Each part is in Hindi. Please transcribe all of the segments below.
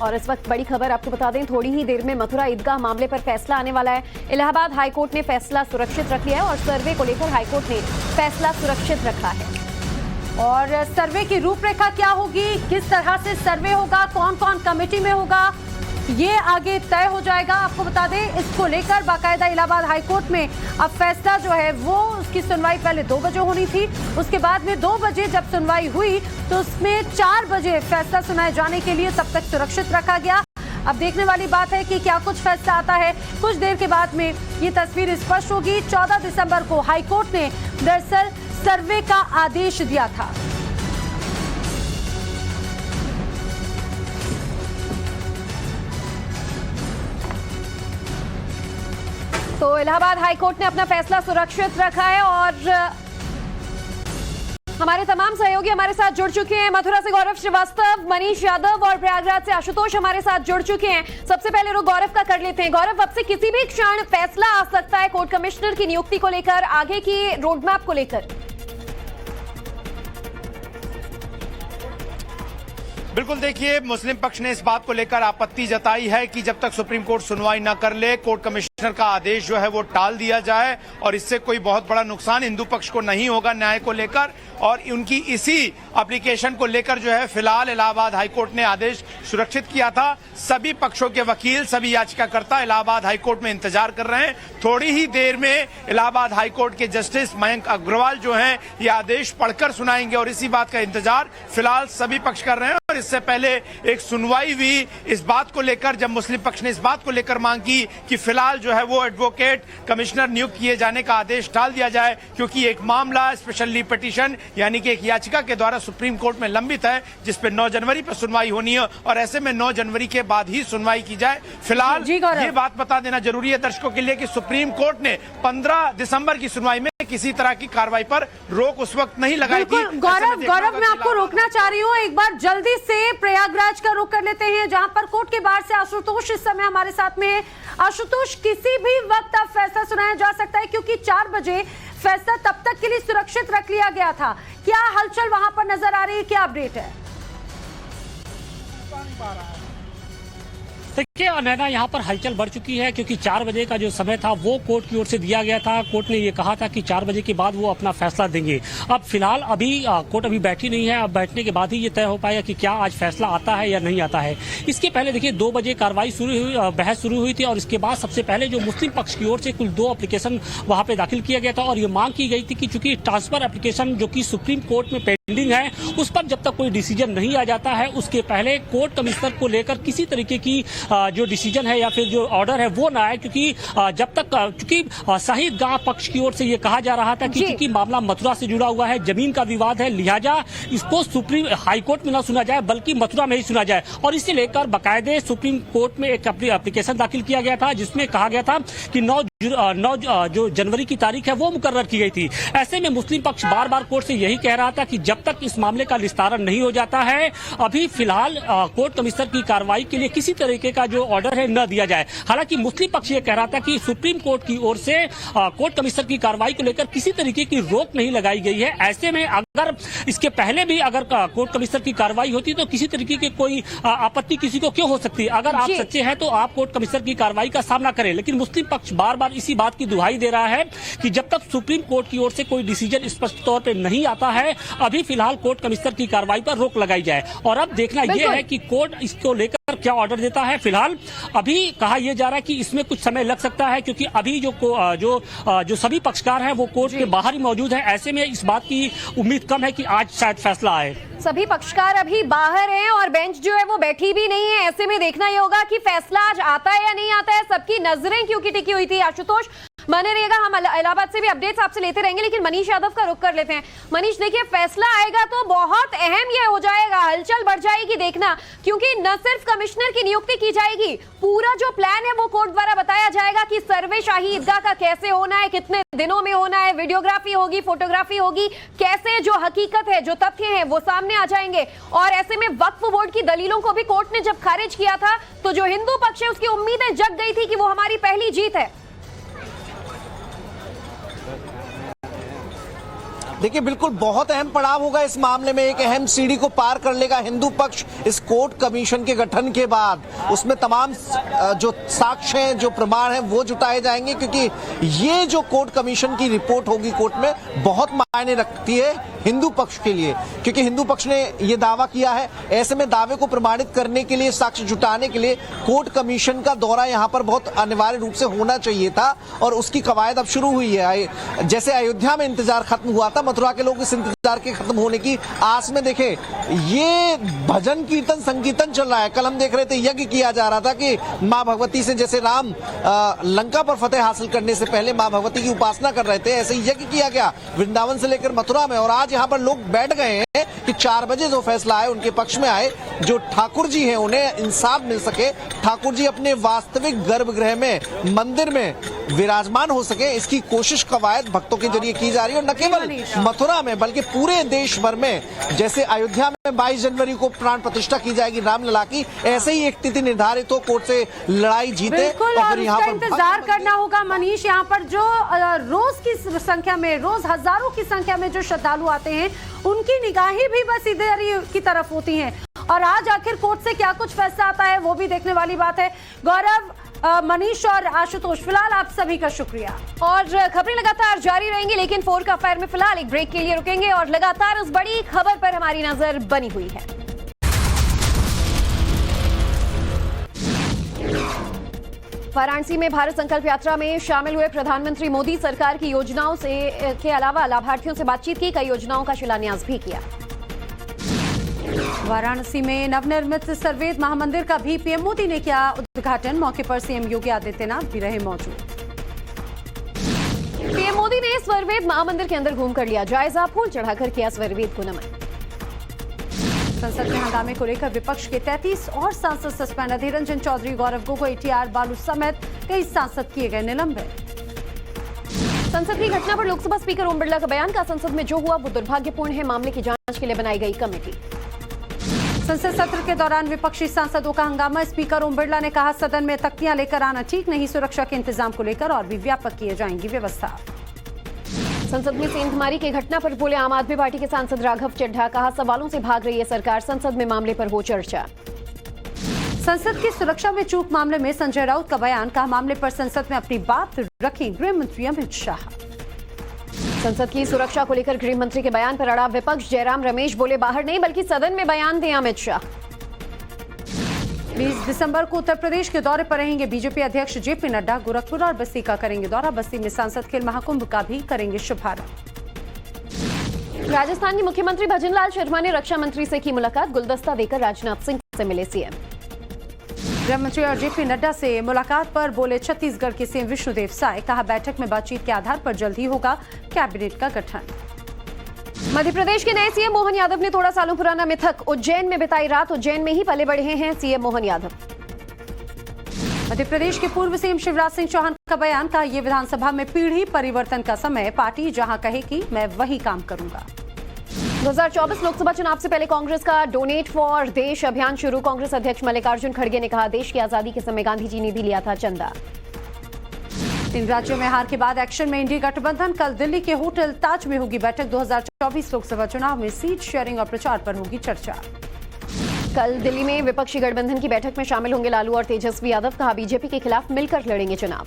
और इस वक्त बड़ी खबर आपको बता दें, थोड़ी ही देर में मथुरा ईदगाह मामले पर फैसला आने वाला है। इलाहाबाद हाईकोर्ट ने फैसला सुरक्षित रख लिया है और सर्वे को लेकर हाईकोर्ट ने फैसला सुरक्षित रखा है। और सर्वे की रूपरेखा क्या होगी, किस तरह से सर्वे होगा, कौन कौन कमेटी में होगा, ये आगे तय हो जाएगा। आपको बता दें, इसको लेकर बाकायदा इलाहाबाद हाईकोर्ट में अब फैसला जो है वो, उसकी सुनवाई पहले 2 बजे होनी थी, उसके बाद में 2 बजे जब सुनवाई हुई तो उसमें 4 बजे फैसला सुनाए जाने के लिए तब तक सुरक्षित रखा गया। अब देखने वाली बात है कि क्या कुछ फैसला आता है। कुछ देर के बाद में ये तस्वीर स्पष्ट होगी। 14 दिसंबर को हाईकोर्ट ने दरअसल सर्वे का आदेश दिया था। तो इलाहाबाद हाईकोर्ट ने अपना फैसला सुरक्षित रखा है और हमारे तमाम सहयोगी हमारे साथ जुड़ चुके हैं। मथुरा से गौरव श्रीवास्तव, मनीष यादव और प्रयागराज से आशुतोष हमारे साथ जुड़ चुके हैं। सबसे पहले रुख गौरव का कर लेते हैं। गौरव, अब से किसी भी क्षण फैसला आ सकता है कोर्ट कमिश्नर की नियुक्ति को लेकर, आगे की रोडमैप को लेकर। बिल्कुल, देखिए, मुस्लिम पक्ष ने इस बात को लेकर आपत्ति जताई है कि जब तक सुप्रीम कोर्ट सुनवाई न कर ले, कोर्ट कमिश्नर का आदेश जो है वो टाल दिया जाए और इससे कोई बहुत बड़ा नुकसान हिंदू पक्ष को नहीं होगा न्याय को लेकर। और उनकी इसी एप्लीकेशन को लेकर जो है फिलहाल इलाहाबाद हाईकोर्ट ने आदेश सुरक्षित किया था। सभी पक्षों के वकील, सभी याचिकाकर्ता इलाहाबाद हाईकोर्ट में इंतजार कर रहे हैं। थोड़ी ही देर में इलाहाबाद हाईकोर्ट के जस्टिस मयंक अग्रवाल जो हैं ये आदेश पढ़कर सुनाएंगे और इसी बात का इंतजार फिलहाल सभी पक्ष कर रहे हैं। और इससे पहले एक सुनवाई हुई इस बात को लेकर, जब मुस्लिम पक्ष ने इस बात को लेकर मांग की कि फिलहाल जो है वो एडवोकेट कमिश्नर नियुक्त किए जाने का आदेश टाल दिया जाए, क्योंकि एक मामला स्पेशल लीव पिटीशन यानी कि एक याचिका के द्वारा सुप्रीम कोर्ट में लंबित है, जिस पे 9 जनवरी पर सुनवाई होनी है और ऐसे में 9 जनवरी के बाद ही सुनवाई की जाए। फिलहाल ये बात बता देना जरूरी है दर्शकों के लिए कि सुप्रीम कोर्ट ने 15 दिसंबर की सुनवाई में किसी तरह की कार्रवाई पर रोक उस वक्त नहीं लगाई थी। गौरव, मैं आपको रोकना चाह रही हूँ, एक बार जल्दी से प्रयागराज का रुख कर लेते हैं, जहां पर कोर्ट के बाहर से आशुतोष इस समय हमारे साथ में है। आशुतोष, किसी भी वक्त अब फैसला सुनाया जा सकता है क्योंकि 4 बजे फैसला तब तक के लिए सुरक्षित रख लिया गया था। क्या हलचल वहां पर नजर आ रही है, क्या अपडेट है? देखिए नैना, यहाँ पर हलचल बढ़ चुकी है क्योंकि 4 बजे का जो समय था वो कोर्ट की ओर से दिया गया था। कोर्ट ने ये कहा था कि 4 बजे के बाद वो अपना फैसला देंगे। अब फिलहाल कोर्ट अभी बैठी नहीं है। अब बैठने के बाद ही ये तय हो पाएगा कि क्या आज फैसला आता है या नहीं आता है। इसके पहले देखिए 2 बजे कार्रवाई शुरू हुई, बहस शुरू हुई थी और इसके बाद सबसे पहले जो मुस्लिम पक्ष की ओर से कुल 2 एप्लीकेशन वहाँ पे दाखिल किया गया था और ये मांग की गई थी कि चूंकि ट्रांसफर एप्लीकेशन जो कि सुप्रीम कोर्ट में पेंडिंग है, उस पर जब तक कोई डिसीजन नहीं आ जाता है उसके पहले कोर्ट कमिश्नर को लेकर किसी तरीके की जो डिसीजन है या फिर जो ऑर्डर है वो ना आए, क्योंकि जब तक चूंकि शहीद गांव पक्ष की ओर से ये कहा जा रहा था कि चूंकि मामला मथुरा से जुड़ा हुआ है, जमीन का विवाद है, लिहाजा इसको सुप्रीम हाईकोर्ट में ना सुना जाए बल्कि मथुरा में ही सुना जाए। और इसे लेकर बाकायदे सुप्रीम कोर्ट में एक एप्लीकेशन दाखिल किया गया था जिसमें कहा गया था कि 9 जो जनवरी की तारीख है वो मुकर्रर की गई थी। ऐसे में मुस्लिम पक्ष बार बार कोर्ट से यही कह रहा था कि जब तक इस मामले का निस्तारण नहीं हो जाता है, अभी फिलहाल कोर्ट कमिश्नर की कार्रवाई के लिए किसी तरीके का जो ऑर्डर है न दिया जाए। हालांकि मुस्लिम पक्ष ये कह रहा था कि सुप्रीम कोर्ट की ओर से कोर्ट कमिश्नर की कार्रवाई को लेकर किसी तरीके की रोक नहीं लगाई गई है। ऐसे में अगर इसके पहले भी अगर कोर्ट कमिश्नर की कार्रवाई होती तो किसी तरीके की कोई आपत्ति किसी को क्यों हो सकती है। अगर आप सच्चे हैं तो आप कोर्ट कमिश्नर की कार्रवाई का सामना करें, लेकिन मुस्लिम पक्ष बार बार इसी बात की दुहाई दे रहा है कि जब तक सुप्रीम कोर्ट की ओर से कोई डिसीजन स्पष्ट तौर पर नहीं आता है, अभी फिलहाल कोर्ट कमिश्नर की कार्रवाई पर रोक लगाई जाए। और अब देखना यह है कि कोर्ट इसको लेकर क्या ऑर्डर देता है। फिलहाल अभी कहा यह जा रहा है कि इसमें कुछ समय लग सकता है क्योंकि अभी जो सभी पक्षकार हैं वो कोर्ट के बाहर ही मौजूद है। ऐसे में इस बात की उम्मीद कम है कि आज शायद फैसला आए। सभी पक्षकार अभी बाहर हैं और बेंच जो है वो बैठी भी नहीं है। ऐसे में देखना ये होगा कि फैसला आज आता है या नहीं आता है। सबकी नजरें क्योंकि टिकी हुई थी। आशुतोष, बने रहिएगा, हम इलाहाबाद से भी अपडेट्स आपसे लेते रहेंगे, लेकिन मनीष यादव का रुख कर लेते हैं। मनीष, देखिए फैसला आएगा तो बहुत अहम ये हो जाएगा, हलचल बढ़ जाएगी देखना, क्योंकि न सिर्फ कमिश्नर की नियुक्ति की जाएगी, पूरा जो प्लान है वो कोर्ट द्वारा बताया जाएगा कि सर्वे शाही ईदगाह का कैसे होना है, कितने दिनों में होना है, वीडियोग्राफी होगी, फोटोग्राफी होगी, कैसे जो हकीकत है, जो तथ्य हैं वो सामने आ जाएंगे। और ऐसे में वक्फ बोर्ड की दलीलों को भी कोर्ट ने जब खारिज किया था तो जो हिंदू पक्ष है उसकी उम्मीदें जग गई थी कि वो हमारी पहली जीत है। देखिए बिल्कुल बहुत अहम पड़ाव होगा इस मामले में, एक अहम सीढ़ी को पार कर लेगा हिंदू पक्ष इस कोर्ट कमीशन के गठन के बाद। उसमें तमाम जो साक्ष्य हैं, जो प्रमाण हैं वो जुटाए जाएंगे, क्योंकि ये जो कोर्ट कमीशन की रिपोर्ट होगी कोर्ट में बहुत मायने रखती है हिंदू पक्ष के लिए, क्योंकि हिंदू पक्ष ने ये दावा किया है। ऐसे में दावे को प्रमाणित करने के लिए, साक्ष्य जुटाने के लिए कोर्ट कमीशन का दौरा यहाँ पर बहुत अनिवार्य रूप से होना चाहिए था और उसकी कवायद अब शुरू हुई है। जैसे अयोध्या में इंतजार खत्म हुआ था, मथुरा के लोग इस इंतजार के खत्म होने की आस में देखे ये भजन कीर्तन संकीर्तन चल रहा है। कल हम देख रहे थे यज्ञ किया जा रहा था कि माँ भगवती से, जैसे राम लंका पर फतेह हासिल करने से पहले माँ भगवती की उपासना कर रहे थे, ऐसे ही यज्ञ किया गया वृंदावन से लेकर मथुरा में। और आज यहाँ पर लोग बैठ गए हैं कि 4 बजे जो फैसला आए उनके पक्ष में आए, जो ठाकुर जी हैं उन्हें इंसाफ मिल सके, ठाकुर जी अपने वास्तविक गर्भगृह में, मंदिर में विराजमान हो सके, इसकी कोशिश कवायद भक्तों के जरिए की जा रही है। और न केवल मथुरा में बल्कि पूरे देश भर में, जैसे अयोध्या में 22 जनवरी को प्राण प्रतिष्ठा की जाएगी रामलला की, ऐसे ही एक तिथि निर्धारित हो, कोर्ट से लड़ाई जीते। बिल्कुल, और उसका इंतजार करना होगा मनीष। यहाँ पर जो रोज की संख्या में, रोज हजारों की संख्या में जो श्रद्धालु आते हैं, उनकी निगाहें भी बस इधर ही की तरफ होती हैं। और आज आखिर कोर्ट से क्या कुछ फैसला आता है वो भी देखने वाली बात है। गौरव, मनीष और आशुतोष, फिलहाल आप सभी का शुक्रिया। और खबरें लगातार जारी रहेंगी, लेकिन 4 का अफेयर में फिलहाल एक ब्रेक के लिए रुकेंगे और लगातार उस बड़ी खबर पर हमारी नजर बनी हुई है। वाराणसी में भारत संकल्प यात्रा में शामिल हुए प्रधानमंत्री मोदी सरकार की योजनाओं से के अलावा लाभार्थियों से बातचीत की, कई योजनाओं का शिलान्यास भी किया। वाराणसी में नवनिर्मित सर्वेद महामंदिर का भी पीएम मोदी ने किया उद्घाटन। मौके पर सीएम योगी आदित्यनाथ भी रहे मौजूद। पीएम मोदी ने सर्वेद महामंदिर के अंदर घूमकर लिया जायजा, फूल चढ़ाकर किया सर्वेद को नमन। संसद में हंगामे को लेकर विपक्ष के 33 और सांसद सस्पेंड। अधीर रंजन चौधरी, गौरव गोगोई, टीआर बालू समेत कई सांसद किए गए निलंबित। संसद की घटना पर लोकसभा स्पीकर ओम बिरला का बयान, का संसद में जो हुआ वो दुर्भाग्यपूर्ण है, मामले की जांच के लिए बनाई गई कमेटी। संसद सत्र के दौरान विपक्षी सांसदों का हंगामा। स्पीकर ओम बिरला ने कहा सदन में तख्तियां लेकर आना ठीक नहीं, सुरक्षा के इंतजाम को लेकर और भी व्यापक किए जाएंगी व्यवस्था। संसद में सेंधमारी की घटना पर बोले आम आदमी पार्टी के सांसद राघव चड्ढा, कहा सवालों से भाग रही है सरकार, संसद में मामले पर हो चर्चा। संसद की सुरक्षा में चूक मामले में संजय राउत का बयान, कहा मामले पर संसद में अपनी बात रखी गृह मंत्री अमित शाह। संसद की सुरक्षा को लेकर गृह मंत्री के बयान पर अड़ा विपक्ष, जयराम रमेश बोले बाहर नहीं बल्कि सदन में बयान दें अमित शाह। 20 दिसंबर को उत्तर प्रदेश के दौरे पर रहेंगे बीजेपी अध्यक्ष जेपी नड्डा। गोरखपुर और बस्ती का करेंगे दौरा। बस्ती में सांसद खेल महाकुंभ का भी करेंगे शुभारंभ। राजस्थान के मुख्यमंत्री भजनलाल शर्मा ने रक्षा मंत्री से की मुलाकात, गुलदस्ता देकर राजनाथ सिंह से मिले सीएम। गृह मंत्री और जेपी नड्डा से मुलाकात पर बोले छत्तीसगढ़ के सीएम विष्णुदेव साय, कहा बैठक में बातचीत के आधार पर जल्द ही होगा कैबिनेट का गठन। मध्य प्रदेश के नए सीएम मोहन यादव ने तोड़ा सालों पुराना मिथक, उज्जैन में बिताई रात, उज्जैन में ही पले बढ़े हैं सीएम मोहन यादव। मध्य प्रदेश के पूर्व सीएम शिवराज सिंह चौहान का बयान, कहा यह विधानसभा में पीढ़ी परिवर्तन का समय, पार्टी जहां कहेगी मैं वही काम करूंगा। 2024 लोकसभा चुनाव से पहले कांग्रेस का डोनेट फॉर देश अभियान शुरू, कांग्रेस अध्यक्ष मल्लिकार्जुन खड़गे ने कहा देश की आजादी के समय गांधी जी ने भी लिया था चंदा। 3 राज्यों में हार के बाद एक्शन में इंडी गठबंधन, कल दिल्ली के होटल ताज में होगी बैठक। 2024 लोकसभा चुनाव में सीट शेयरिंग और प्रचार पर होगी चर्चा। कल दिल्ली में विपक्षी गठबंधन की बैठक में शामिल होंगे लालू और तेजस्वी यादव, कहा बीजेपी के खिलाफ मिलकर लड़ेंगे चुनाव।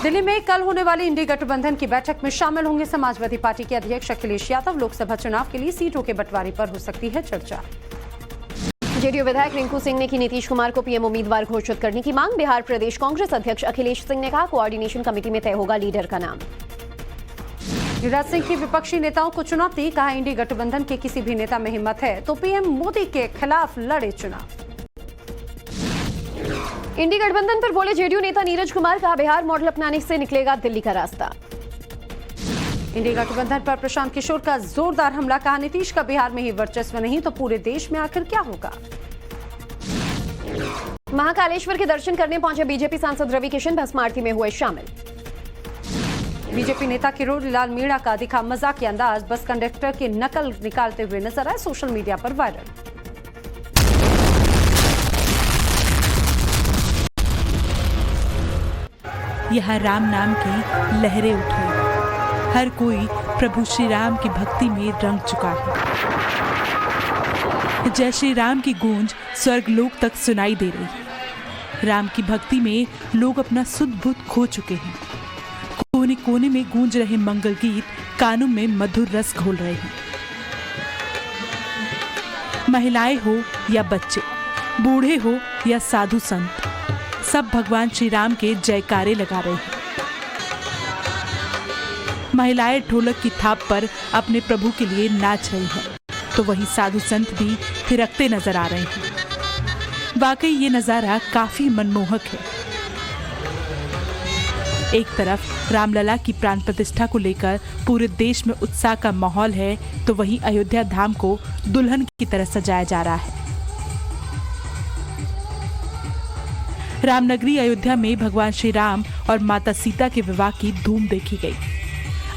दिल्ली में कल होने वाली इंडी गठबंधन की बैठक में शामिल होंगे समाजवादी पार्टी के अध्यक्ष अखिलेश यादव। लोकसभा चुनाव के लिए सीटों के बंटवारे पर हो सकती है चर्चा। जेडीयू विधायक रिंकू सिंह ने की नीतीश कुमार को पीएम उम्मीदवार घोषित करने की मांग। बिहार प्रदेश कांग्रेस अध्यक्ष अखिलेश सिंह ने कहा कोऑर्डिनेशन कमेटी में तय होगा लीडर का नाम। युवराज सिंह की विपक्षी नेताओं को चुनौती, कहा इंडी गठबंधन के किसी भी नेता में हिम्मत है तो पीएम मोदी के खिलाफ लड़े चुनाव। इंडी गठबंधन पर बोले जेडीयू नेता नीरज कुमार, कहा बिहार मॉडल अपनाने से निकलेगा दिल्ली का रास्ता। इंडी गठबंधन पर प्रशांत किशोर का जोरदार हमला, कहा नीतीश का बिहार में ही वर्चस्व नहीं तो पूरे देश में आखिर क्या होगा। महाकालेश्वर के दर्शन करने पहुंचे बीजेपी सांसद रवि किशन, भस्म आरती में हुए शामिल। बीजेपी नेता किरोड़ी लाल मीणा का दिखा मजाकिया अंदाज, बस कंडक्टर की नकल निकालते हुए नजर आए, सोशल मीडिया पर वायरल। यहाँ राम नाम की लहरें उठी, हर कोई प्रभु श्री राम की भक्ति में रंग चुका है। जय श्री राम की गूंज स्वर्गलोक तक सुनाई दे रही है। राम की भक्ति में लोग अपना सुध बुध खो चुके हैं। कोने कोने में गूंज रहे मंगल गीत कानों में मधुर रस घोल रहे हैं। महिलाएं हो या बच्चे, बूढ़े हो या साधु संत, सब भगवान श्री राम के जयकारे लगा रहे हैं। महिलाएं ढोलक की थाप पर अपने प्रभु के लिए नाच रही हैं, तो वहीं साधु संत भी थिरकते नजर आ रहे हैं। वाकई ये नजारा काफी मनमोहक है। एक तरफ रामलला की प्राण प्रतिष्ठा को लेकर पूरे देश में उत्साह का माहौल है, तो वहीं अयोध्या धाम को दुल्हन की तरह सजाया जा रहा है। रामनगरी अयोध्या में भगवान श्री राम और माता सीता के विवाह की धूम देखी गई।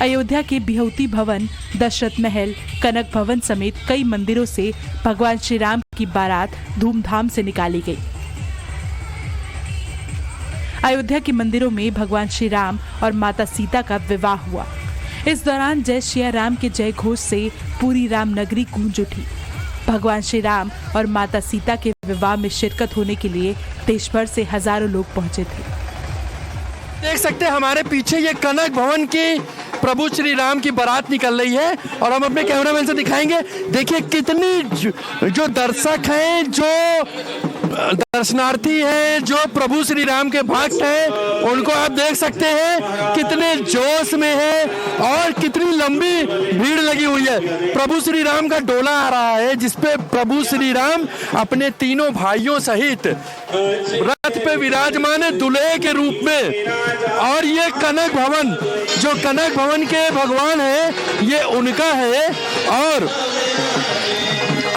अयोध्या के बिहौती भवन, दशरथ महल, कनक भवन समेत कई मंदिरों से भगवान श्री राम की बारात धूमधाम से निकाली गई। अयोध्या के मंदिरों में भगवान श्री राम और माता सीता का विवाह हुआ। इस दौरान जय श्री राम के जय घोष से पूरी रामनगरी गूंज उठी। भगवान श्री राम और माता सीता के विवाह में शिरकत होने के लिए देश भर से हजारों लोग पहुंचे थे। देख सकते हैं हमारे पीछे ये कनक भवन की प्रभु श्री राम की बारात निकल रही है और हम अपने कैमरामैन से दिखाएंगे। देखिए कितनी जो दर्शक हैं, जो दर्शनार्थी हैं, जो प्रभु श्री राम के भक्त हैं, उनको आप देख सकते हैं कितने जोश में हैं और कितनी लंबी भीड़ लगी हुई है। प्रभु श्री राम का डोला आ रहा है जिसपे प्रभु श्री राम अपने तीनों भाइयों सहित रथ पे विराजमान है दूल्हे के रूप में। और ये कनक भवन, जो कनक भवन के भगवान है, ये उनका है। और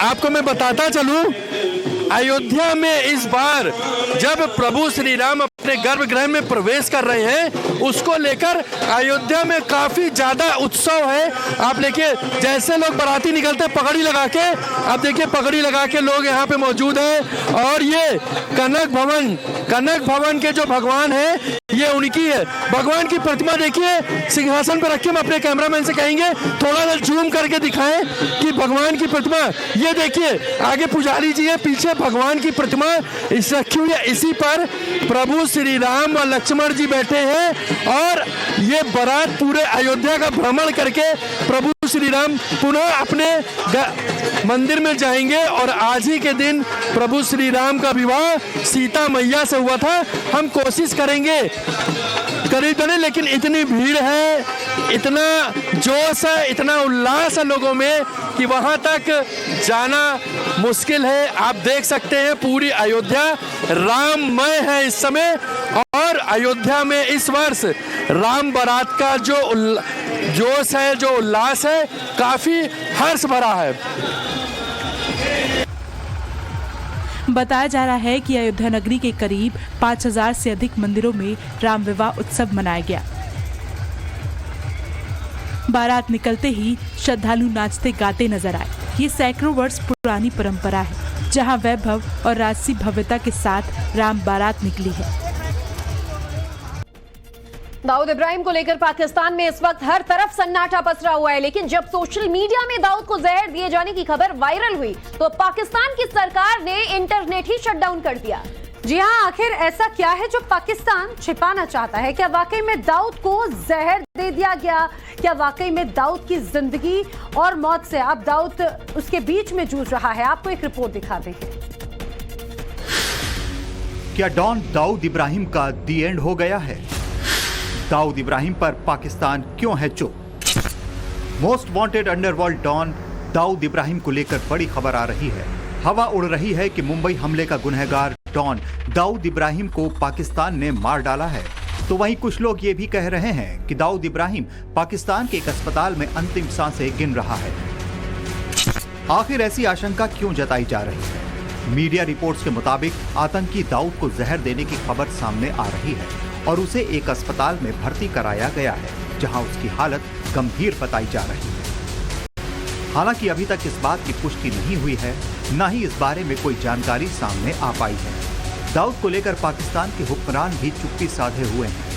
आपको मैं बताता चलूं, अयोध्या में इस बार जब प्रभु श्री राम अपने गर्भगृह में प्रवेश कर रहे हैं, उसको लेकर अयोध्या में काफी ज्यादा उत्सव है। आप देखिए जैसे लोग बाराती निकलते हैं पगड़ी लगा के, आप देखिए पगड़ी लगा के लोग यहाँ पे मौजूद हैं। और ये कनक भवन के जो भगवान है, ये उनकी है। भगवान की प्रतिमा देखिए सिंहासन पर रखी। हम अपने कैमरामैन से कहेंगे थोड़ा सा जूम करके दिखाएं कि भगवान की प्रतिमा, ये देखिए आगे पुजारी जी है, पीछे भगवान की प्रतिमा इस रखी हुई है। इसी पर प्रभु श्री राम और लक्ष्मण जी बैठे हैं और ये बारात पूरे अयोध्या का भ्रमण करके प्रभु श्री राम पुनः अपने मंदिर में जाएंगे। और आज ही के दिन प्रभु श्री राम का विवाह सीता मैया से हुआ था। हम कोशिश करेंगे करीब तो नहीं, लेकिन इतनी भीड़ है, इतना जोश है, इतना उल्लास है लोगों में कि वहां तक जाना मुश्किल है। आप देख सकते हैं पूरी अयोध्या राममय है इस समय। और अयोध्या में इस वर्ष राम बारात का जो जोश है, जो उल्लास है, काफी हर्ष भरा है। बताया जा रहा है कि अयोध्या नगरी के करीब 5000 से अधिक मंदिरों में राम विवाह उत्सव मनाया गया। बारात निकलते ही श्रद्धालु नाचते गाते नजर आए। ये सैकड़ों वर्ष पुरानी परंपरा है, जहां वैभव और राजसी भव्यता के साथ राम बारात निकली है। दाऊद इब्राहिम को लेकर पाकिस्तान में इस वक्त हर तरफ सन्नाटा पसरा हुआ है, लेकिन जब सोशल मीडिया में दाऊद को जहर दिए जाने की खबर वायरल हुई तो पाकिस्तान की सरकार ने इंटरनेट ही शट डाउन कर दिया। जी हां, आखिर ऐसा क्या है जो पाकिस्तान छिपाना चाहता है? क्या वाकई में दाऊद को जहर दे दिया गया? क्या वाकई में दाऊद की जिंदगी और मौत से अब दाऊद उसके बीच में जूझ रहा है? आपको एक रिपोर्ट दिखा देंगे। क्या डॉन दाऊद इब्राहिम का दी एंड हो गया है? दाऊद इब्राहिम पर पाकिस्तान क्यों है चुप? Most wanted underworld don Dawood Ibrahim को लेकर बड़ी खबर आ रही है। हवा उड़ रही है कि मुंबई हमले का गुनहगार डॉन दाऊद इब्राहिम को पाकिस्तान ने मार डाला है। तो वहीं कुछ लोग ये भी कह रहे हैं कि दाऊद इब्राहिम पाकिस्तान के एक अस्पताल में अंतिम सांसें गिन रहा है। आखिर ऐसी आशंका क्यों जताई जा रही है? मीडिया रिपोर्ट्स के मुताबिक आतंकी दाऊद को जहर देने की खबर सामने आ रही है और उसे एक अस्पताल में भर्ती कराया गया है, जहां उसकी हालत गंभीर बताई जा रही है। हालांकि अभी तक इस बात की पुष्टि नहीं हुई है, न ही इस बारे में कोई जानकारी सामने आ पाई है। दाऊद को लेकर पाकिस्तान के हुक्मरान भी चुप्पी साधे हुए हैं।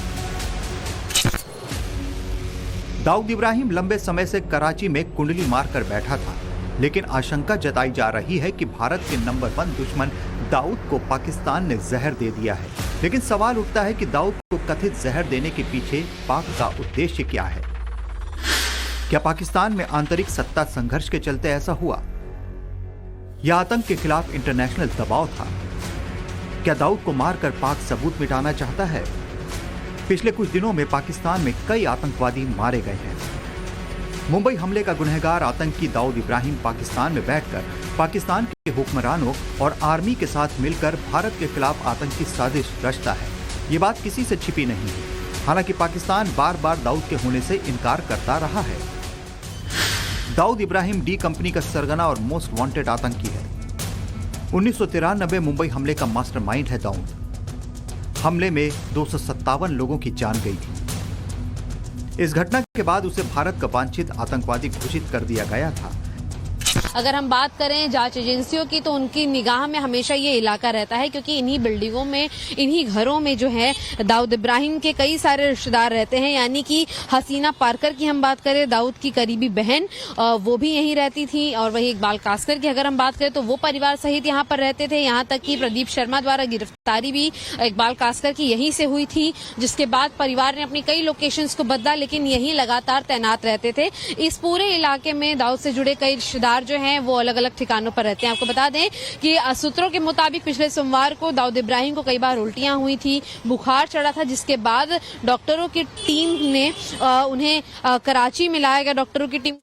दाऊद इब्राहिम लंबे समय से कराची में कुंडली मारकर बैठा था, लेकिन आशंका जताई जा रही है कि भारत के नंबर 1 दुश्मन दाऊद को पाकिस्तान ने जहर दे दिया है। लेकिन सवाल उठता है कि दाऊद को कथित जहर देने के पीछे पाक का उद्देश्य क्या है? क्या पाकिस्तान में आंतरिक सत्ता संघर्ष के चलते ऐसा हुआ, या आतंक के खिलाफ इंटरनेशनल दबाव था? क्या दाऊद को मारकर पाक सबूत मिटाना चाहता है? पिछले कुछ दिनों में पाकिस्तान में कई आतंकवादी मारे गए हैं। मुंबई हमले का गुनहगार आतंकी दाऊद इब्राहिम पाकिस्तान में बैठकर पाकिस्तान के हुक्मरानों और आर्मी के साथ मिलकर भारत के खिलाफ आतंकी साजिश रचता है। ये बात किसी से छिपी नहीं है। हालांकि पाकिस्तान बार बार दाऊद के होने से इनकार करता रहा है। दाऊद इब्राहिम डी कंपनी का सरगना और मोस्ट वांटेड आतंकी है। 1993 मुंबई हमले का मास्टरमाइंड है दाऊद। हमले में 257 लोगों की जान गई थी। इस घटना के बाद उसे भारत का वांछित आतंकवादी घोषित कर दिया गया था। अगर हम बात करें जांच एजेंसियों की तो उनकी निगाह में हमेशा ये इलाका रहता है, क्योंकि इन्हीं बिल्डिंगों में, इन्हीं घरों में जो है दाऊद इब्राहिम के कई सारे रिश्तेदार रहते हैं। यानी कि हसीना पारकर की हम बात करें, दाऊद की करीबी बहन, वो भी यहीं रहती थी। और वही इकबाल कासकर की अगर हम बात करें तो वो परिवार सहित यहाँ पर रहते थे। यहाँ तक कि प्रदीप शर्मा द्वारा गिरफ्तारी भी इकबाल कासकर की यहीं से हुई थी, जिसके बाद परिवार ने अपनी कई लोकेशंस को बदला, लेकिन यहीं लगातार तैनात रहते थे। इस पूरे इलाके में दाऊद से जुड़े कई रिश्तेदार जो हैं वो अलग अलग ठिकानों पर रहते हैं। आपको बता दें कि सूत्रों के मुताबिक पिछले सोमवार को दाऊद इब्राहिम को कई बार उल्टियां हुई थी, बुखार चढ़ा था, जिसके बाद डॉक्टरों की टीम ने उन्हें कराची में लाया गया। डॉक्टरों की टीम